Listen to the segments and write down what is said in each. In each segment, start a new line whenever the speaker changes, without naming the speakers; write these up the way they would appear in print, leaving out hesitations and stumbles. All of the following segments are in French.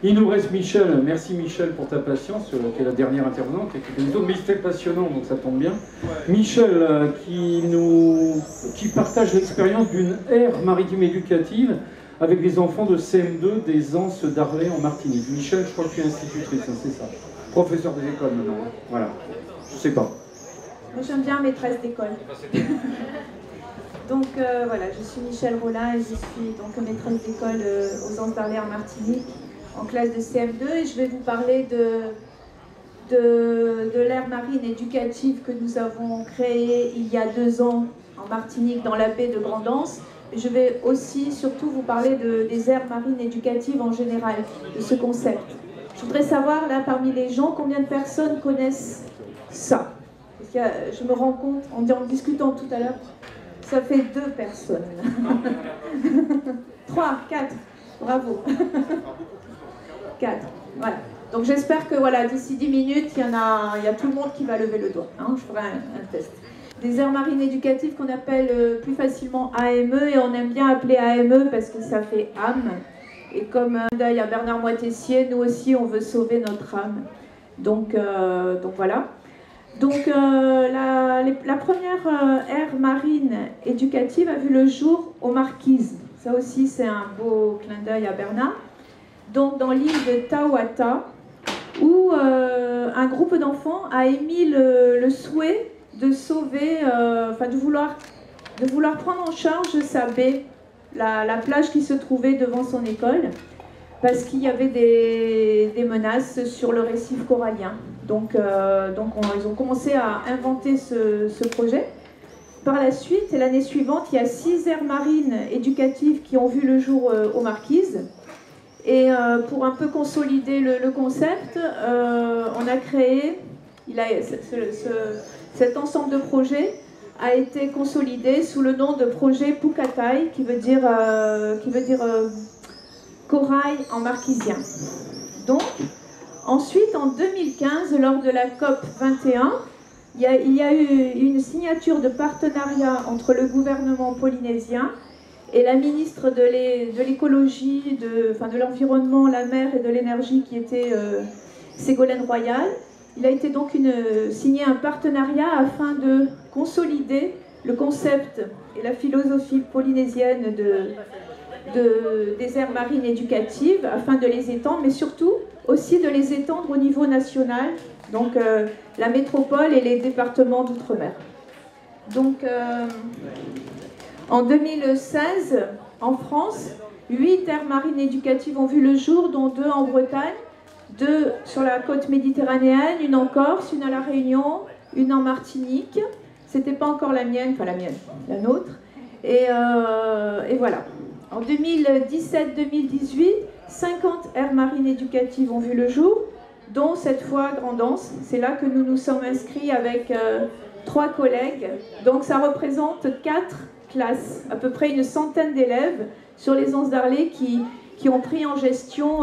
Il nous reste Michel. Merci Michel pour ta patience, qui est la dernière intervenante, mais c'était passionnant, donc ça tombe bien. Michel, qui partage l'expérience d'une aire maritime éducative avec des enfants de CM2 des Anses d'Arlay en Martinique. Michel, je crois que tu es institutrice, hein, c'est ça. Professeur des écoles maintenant, hein. Voilà. Je sais pas.
Moi j'aime bien maîtresse d'école. Donc voilà, je suis Michel Rollin et je suis donc maîtresse d'école aux Anses d'Arlay en Martinique, en classe de CM2, et je vais vous parler de l'aire marine éducative que nous avons créée il y a 2 ans en Martinique dans la baie de Grand'Anse. Je vais aussi surtout vous parler des aires marines éducatives en général, de ce concept. Je voudrais savoir là parmi les gens combien de personnes connaissent ça. Parce que je me rends compte en discutant tout à l'heure, ça fait 2 personnes. 3, 4, bravo. 4, voilà. Donc j'espère que voilà, d'ici 10 minutes, il y a tout le monde qui va lever le doigt. Hein, je ferai un test. Des aires marines éducatives qu'on appelle plus facilement AME, et on aime bien appeler AME parce que ça fait âme. Et comme d'œil à Bernard Moitessier, nous aussi on veut sauver notre âme. Donc voilà. Donc la première aire marine éducative a vu le jour aux Marquises. Ça aussi c'est un beau clin d'œil à Bernard. Donc dans l'île de Tawata, où un groupe d'enfants a émis le souhait de sauver, de vouloir prendre en charge sa baie, la plage qui se trouvait devant son école, parce qu'il y avait des menaces sur le récif corallien. Donc ils ont commencé à inventer ce projet. Par la suite, l'année suivante, il y a 6 aires marines éducatives qui ont vu le jour aux Marquises. Et pour un peu consolider le concept, on a créé, cet ensemble de projets a été consolidé sous le nom de projet Pukatai, qui veut dire corail en marquisien. Donc, ensuite, en 2015, lors de la COP 21, il y a eu une signature de partenariat entre le gouvernement polynésien et la ministre de l'écologie, de l'environnement, la mer et de l'énergie, qui était Ségolène Royal. Il a été donc signé un partenariat afin de consolider le concept et la philosophie polynésienne des aires marines éducatives, afin de les étendre, mais surtout aussi de les étendre au niveau national, donc la métropole et les départements d'outre-mer. Donc en 2016, en France, 8 aires marines éducatives ont vu le jour, dont 2 en Bretagne, 2 sur la côte méditerranéenne, une en Corse, une à La Réunion, une en Martinique. C'était pas encore la mienne, la nôtre. Et voilà. En 2017-2018, 50 aires marines éducatives ont vu le jour, dont cette fois Grand'Anse. C'est là que nous nous sommes inscrits avec 3 collègues. Donc ça représente 4 classes, à peu près une centaine d'élèves sur les Anses d'Arlay qui ont pris en gestion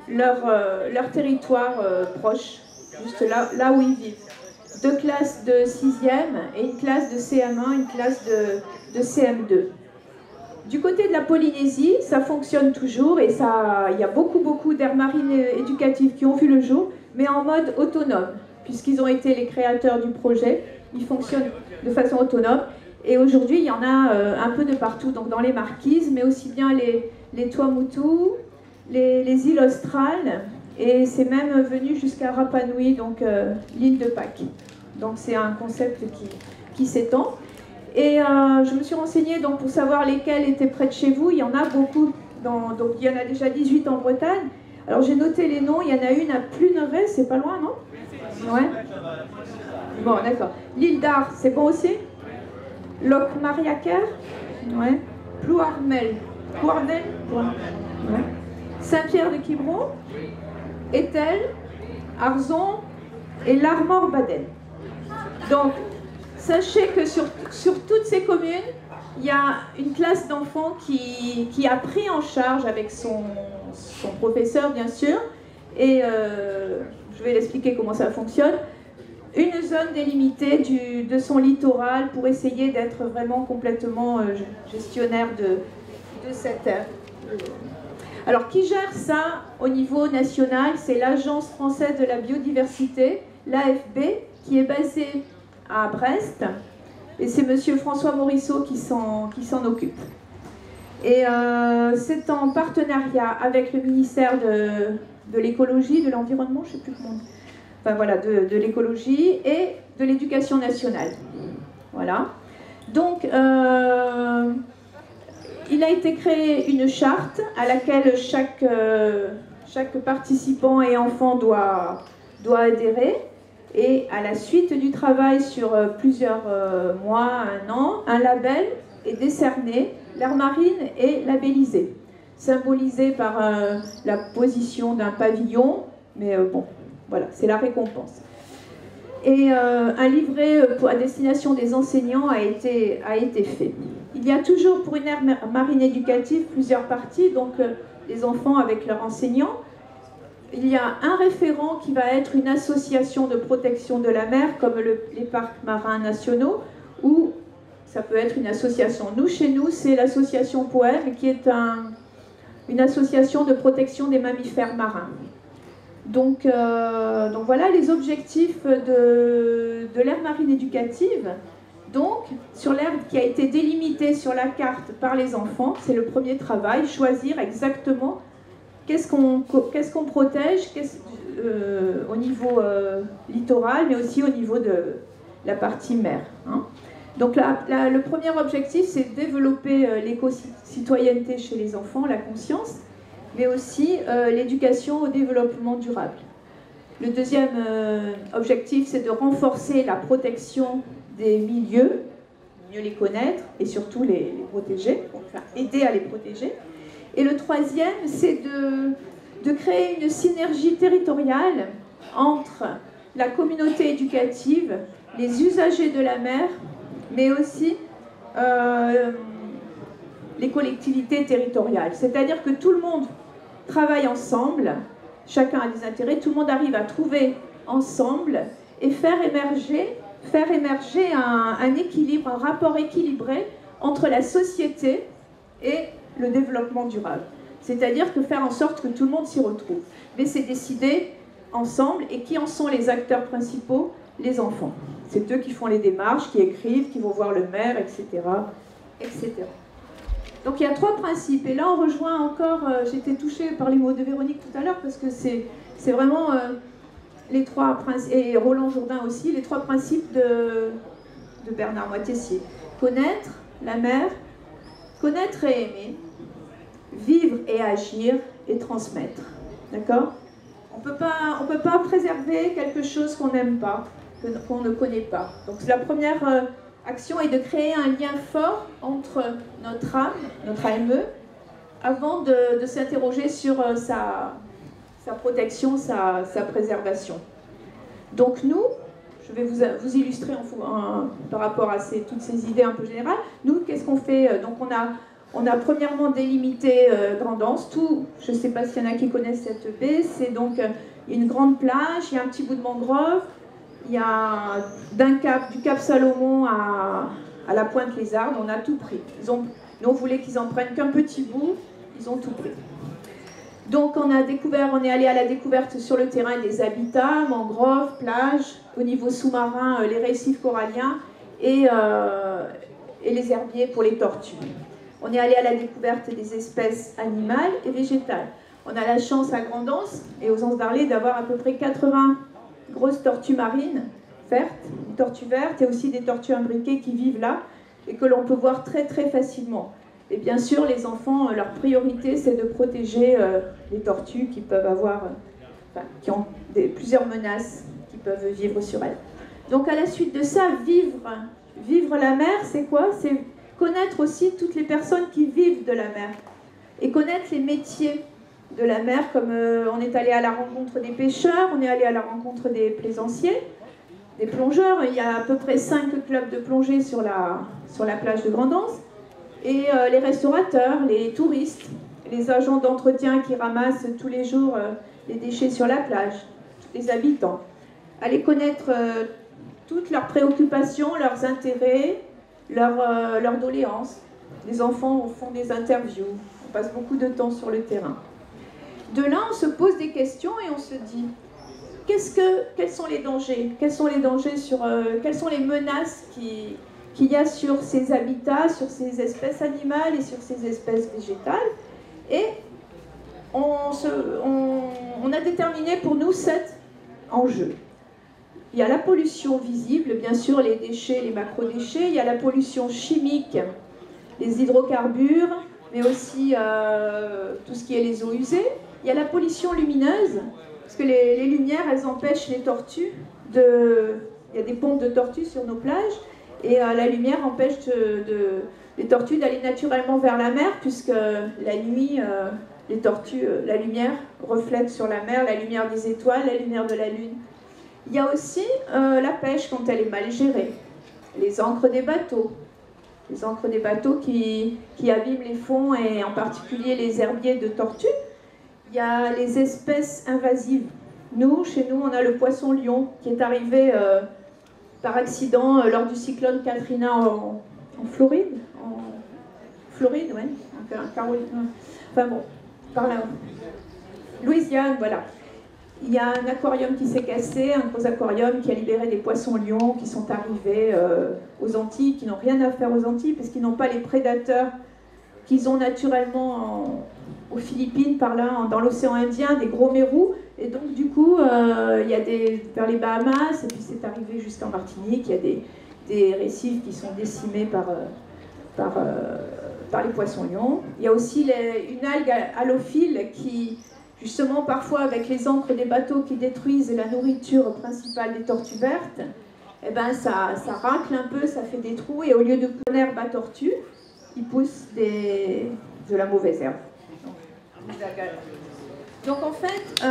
leur territoire proche, juste là où ils vivent. 2 classes de 6e et une classe de CM1, une classe de CM2. Du côté de la Polynésie, ça fonctionne toujours, et il y a beaucoup d'aires marines éducatives qui ont vu le jour, mais en mode autonome, puisqu'ils ont été les créateurs du projet. Ils fonctionnent de façon autonome. Et aujourd'hui, il y en a un peu de partout, donc dans les Marquises, mais aussi bien les Tuamotu, les îles australes, et c'est même venu jusqu'à Rapa Nui, donc l'île de Pâques. Donc c'est un concept qui s'étend. Et je me suis renseignée donc, pour savoir lesquels étaient près de chez vous. Il y en a beaucoup, donc il y en a déjà 18 en Bretagne. Alors j'ai noté les noms, il y en a une à Pluneret, c'est pas loin, non? Ouais. Bon, d'accord. L'île d'Ar, c'est bon aussi? Loch Mariaker, ouais. Plouarnel, ouais. Saint-Pierre-de-Quiberon, Etel, Arzon et l'Armor-Baden. Donc, sachez que sur toutes ces communes, il y a une classe d'enfants qui a pris en charge avec son professeur, bien sûr, et je vais l'expliquer comment ça fonctionne, une zone délimitée de son littoral pour essayer d'être vraiment complètement gestionnaire de cette aire. Alors, qui gère ça au niveau national? C'est l'Agence française de la biodiversité, l'AFB, qui est basée à Brest. Et c'est monsieur François Morisseau qui s'en occupe. Et c'est en partenariat avec le ministère de l'écologie, de l'environnement, je ne sais plus comment on dit. Enfin voilà, de l'écologie et de l'éducation nationale. Voilà. Donc, il a été créé une charte à laquelle chaque participant et enfant doit adhérer. Et à la suite du travail sur plusieurs mois, un an, un label est décerné. L'aire marine est labellisée, symbolisée par la position d'un pavillon, mais bon, voilà, c'est la récompense. Et un livret à destination des enseignants a été fait. Il y a toujours pour une aire marine éducative plusieurs parties, donc les enfants avec leurs enseignants. Il y a un référent qui va être une association de protection de la mer, comme les parcs marins nationaux, ou ça peut être une association. Nous, chez nous, c'est l'association Poème, qui est une association de protection des mammifères marins. Donc voilà les objectifs de l'aire marine éducative. Donc, sur l'aire qui a été délimitée sur la carte par les enfants, c'est le premier travail, choisir exactement qu'est-ce qu'on protège au niveau littoral, mais aussi au niveau de la partie mer. Hein. Donc le premier objectif, c'est de développer l'éco-citoyenneté chez les enfants, la conscience, mais aussi l'éducation au développement durable. Le deuxième objectif, c'est de renforcer la protection des milieux, mieux les connaître et surtout les protéger, enfin aider à les protéger. Et le troisième, c'est de créer une synergie territoriale entre la communauté éducative, les usagers de la mer, mais aussi les collectivités territoriales. C'est-à-dire que tout le monde travaille ensemble, chacun a des intérêts, tout le monde arrive à trouver ensemble et faire émerger un équilibre, un rapport équilibré entre la société et le développement durable. C'est-à-dire que faire en sorte que tout le monde s'y retrouve. Mais c'est décidé ensemble. Et qui en sont les acteurs principaux? Les enfants. C'est eux qui font les démarches, qui écrivent, qui vont voir le maire, etc. etc. Donc il y a trois principes. Et là on rejoint encore, j'étais touchée par les mots de Véronique tout à l'heure, parce que c'est vraiment les trois principes, et Roland Jourdain aussi, les trois principes de Bernard Moitessier. Connaître la mer, connaître et aimer, vivre et agir et transmettre. D'accord? On peut pas préserver quelque chose qu'on n'aime pas, qu'on ne connaît pas. Donc la première action est de créer un lien fort entre notre âme, notre AME, avant de s'interroger sur sa protection, sa préservation. Donc nous, je vais vous illustrer par rapport à toutes ces idées un peu générales. Nous, qu'est-ce qu'on fait? Donc on a premièrement délimité Grand'Anse. Je ne sais pas s'il y en a qui connaissent cette baie. C'est donc une grande plage, il y a un petit bout de mangrove, il y a du Cap Salomon à la Pointe Lézarde, on a tout pris. Nous, on voulait qu'ils en prennent qu'un petit bout, ils ont tout pris. Donc on est allé à la découverte sur le terrain des habitats, mangroves, plages, au niveau sous-marin, les récifs coralliens et les herbiers pour les tortues. On est allé à la découverte des espèces animales et végétales. On a la chance à Grand'Anse et aux Anses d'Arlet d'avoir à peu près 80 grosses tortues marines vertes, des tortues vertes et aussi des tortues imbriquées qui vivent là et que l'on peut voir très très facilement. Et bien sûr, les enfants, leur priorité, c'est de protéger les tortues qui peuvent qui ont plusieurs menaces qui peuvent vivre sur elles. Donc à la suite de ça, vivre la mer, c'est quoi? C'est connaître aussi toutes les personnes qui vivent de la mer et connaître les métiers de la mer, comme on est allé à la rencontre des pêcheurs, on est allé à la rencontre des plaisanciers, des plongeurs. Il y a à peu près 5 clubs de plongée sur la plage de Grand'Anse. Et les restaurateurs, les touristes, les agents d'entretien qui ramassent tous les jours les déchets sur la plage, les habitants. Aller connaître toutes leurs préoccupations, leurs intérêts, leurs doléances. Les enfants font des interviews, on passe beaucoup de temps sur le terrain. de là, on se pose des questions et on se dit, quels sont les dangers? Quels sont les dangers quelles sont les menaces qu'il y a sur ces habitats, sur ces espèces animales et sur ces espèces végétales? Et on a déterminé pour nous 7 enjeux. Il y a la pollution visible, bien sûr, les déchets, les macrodéchets. Il y a la pollution chimique, les hydrocarbures, mais aussi tout ce qui est les eaux usées. Il y a la pollution lumineuse, parce que les lumières, elles empêchent les tortues il y a des pontes de tortues sur nos plages, et la lumière empêche les tortues d'aller naturellement vers la mer, puisque la nuit, les tortues, la lumière reflète sur la mer, la lumière des étoiles, la lumière de la lune. Il y a aussi la pêche quand elle est mal gérée, les ancres des bateaux. Les ancres des bateaux qui abîment les fonds et en particulier les herbiers de tortues. Il y a les espèces invasives. Chez nous, on a le poisson-lion qui est arrivé par accident lors du cyclone Katrina en Floride. En Floride, oui. Enfin bon, par là. Louisiane, voilà. Il y a un aquarium qui s'est cassé, un gros aquarium qui a libéré des poissons-lions qui sont arrivés aux Antilles, qui n'ont rien à faire aux Antilles, parce qu'ils n'ont pas les prédateurs qu'ils ont naturellement aux Philippines, par là, dans l'océan Indien, des gros mérous. Et donc, du coup, il y a vers les Bahamas, et puis c'est arrivé jusqu'en Martinique, il y a des récifs qui sont décimés par les poissons-lions. Il y a aussi une algue halophile qui, justement, parfois avec les ancres des bateaux qui détruisent la nourriture principale des tortues vertes, eh ben, ça racle un peu, ça fait des trous, et au lieu de pousser l'herbe à tortue, ils poussent de la mauvaise herbe. Donc en fait,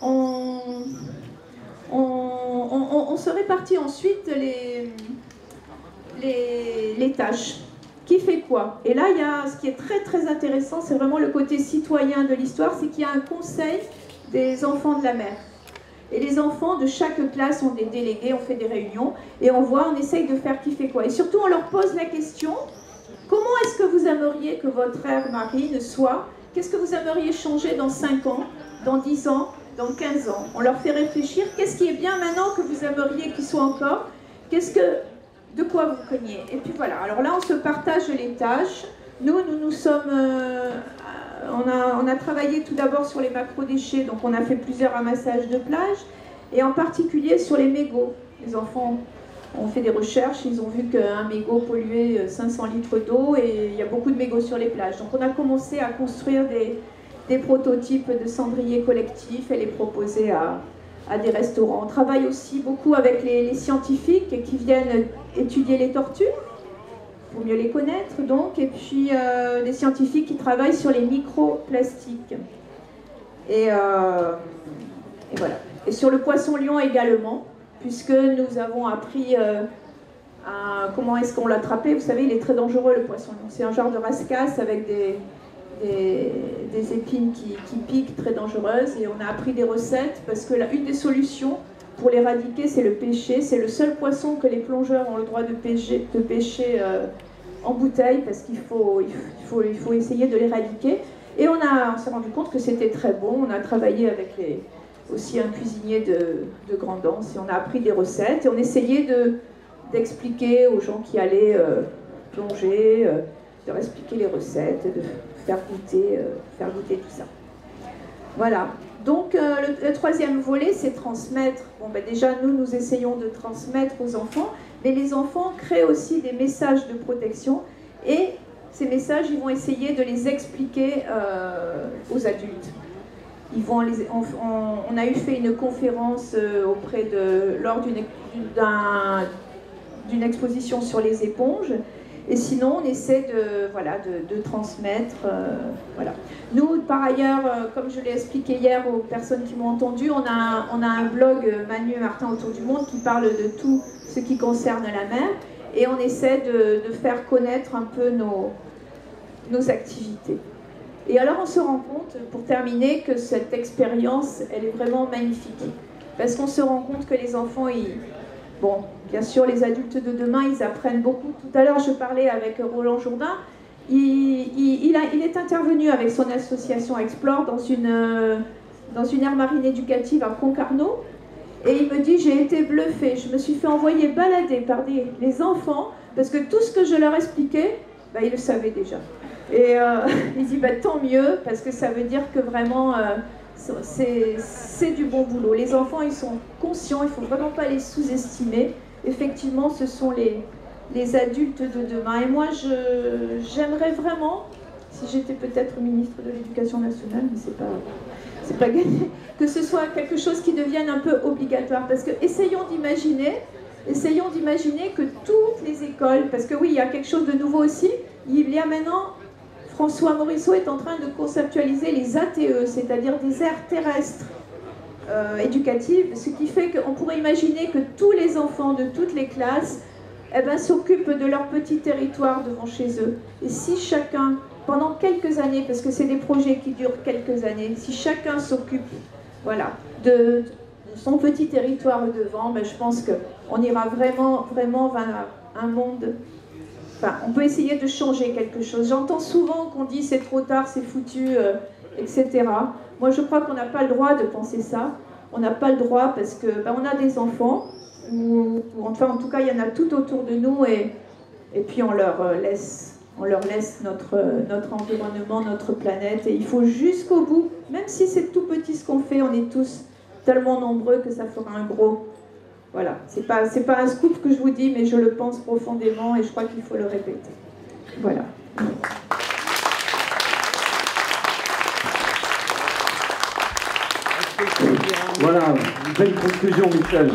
on se répartit ensuite les tâches. Qui fait quoi? Et là, il y a ce qui est très très intéressant, c'est vraiment le côté citoyen de l'histoire, c'est qu'il y a un conseil des enfants de la mer. Et les enfants de chaque classe ont des délégués, on fait des réunions, et on essaye de faire qui fait quoi. Et surtout, on leur pose la question, comment est-ce que vous aimeriez que votre aire marine soit? Qu'est-ce que vous aimeriez changer dans 5 ans, dans 10 ans, dans 15 ans? On leur fait réfléchir, qu'est-ce qui est bien maintenant que vous aimeriez qu'il soit encore? De quoi vous craignez? Et puis voilà, alors là on se partage les tâches. Nous sommes... on a travaillé tout d'abord sur les macrodéchets, donc on a fait plusieurs ramassages de plage, et en particulier sur les mégots. Les enfants ont fait des recherches, ils ont vu qu'un mégot polluait 500 litres d'eau, et il y a beaucoup de mégots sur les plages. Donc on a commencé à construire des prototypes de cendriers collectifs et les proposer à des restaurants. On travaille aussi beaucoup avec les scientifiques qui viennent étudier les tortues, pour mieux les connaître donc, et puis des scientifiques qui travaillent sur les microplastiques. Et voilà. Et sur le poisson-lion également, puisque nous avons appris comment est-ce qu'on l'attrapait. Vous savez, il est très dangereux le poisson-lion. C'est un genre de rascasse avec des épines qui piquent, très dangereuses, et on a appris des recettes, parce que une des solutions pour l'éradiquer, c'est le pêcher. C'est le seul poisson que les plongeurs ont le droit de pêcher en bouteille, parce qu'il faut essayer de l'éradiquer. Et on s'est rendu compte que c'était très bon. On a travaillé avec aussi un cuisinier de Grand'Anse, et on a appris des recettes, et on essayait d'expliquer aux gens qui allaient plonger, de leur expliquer les recettes, de faire goûter tout ça. Voilà. Donc le troisième volet, c'est transmettre. Bon, ben déjà, nous essayons de transmettre aux enfants, mais les enfants créent aussi des messages de protection, et ces messages, ils vont essayer de les expliquer aux adultes. On a fait une conférence lors d'une exposition sur les éponges. Et sinon, on essaie de transmettre. Voilà. Nous, par ailleurs, comme je l'ai expliqué hier aux personnes qui m'ont entendu, on a un blog Manu Martin Autour du Monde qui parle de tout ce qui concerne la mer, et on essaie de faire connaître un peu nos activités. Et alors, on se rend compte, pour terminer, que cette expérience, elle est vraiment magnifique. Parce qu'on se rend compte que les enfants, bon, bien sûr, les adultes de demain, ils apprennent beaucoup. Tout à l'heure, je parlais avec Roland Jourdain. Il il est intervenu avec son association Explore dans une aire marine éducative à Concarneau. Et il me dit, j'ai été bluffé, je me suis fait envoyer balader par les enfants, parce que tout ce que je leur expliquais, bah, ils le savaient déjà. Et il dit, bah, tant mieux, parce que ça veut dire que vraiment, c'est du bon boulot. Les enfants, ils sont conscients, il ne faut vraiment pas les sous-estimer. Effectivement, ce sont les adultes de demain. Et moi, j'aimerais vraiment, si j'étais peut-être ministre de l'Éducation nationale, mais c'est pas gagné, que ce soit quelque chose qui devienne un peu obligatoire. Parce que essayons d'imaginer que toutes les écoles, parce que oui, il y a quelque chose de nouveau aussi, il y a maintenant, François Morisseau est en train de conceptualiser les ATE, c'est-à-dire des aires terrestres éducatives, ce qui fait qu'on pourrait imaginer que tous les enfants de toutes les classes s'occupent de leur petit territoire devant chez eux. Et si chacun, pendant quelques années, parce que c'est des projets qui durent quelques années, si chacun s'occupe de son petit territoire devant, ben, je pense qu'on ira vraiment vers un monde... Enfin, on peut essayer de changer quelque chose. J'entends souvent qu'on dit c'est trop tard, c'est foutu, etc. Moi, je crois qu'on n'a pas le droit de penser ça. On n'a pas le droit parce que on a des enfants, ou enfin, en tout cas, il y en a tout autour de nous, et puis on leur laisse notre environnement, notre planète, et il faut jusqu'au bout, même si c'est tout petit ce qu'on fait, on est tous tellement nombreux que ça fera un gros... Voilà, c'est pas un scoop que je vous dis, mais je le pense profondément et je crois qu'il faut le répéter. Voilà.
Voilà, une belle conclusion, Michel.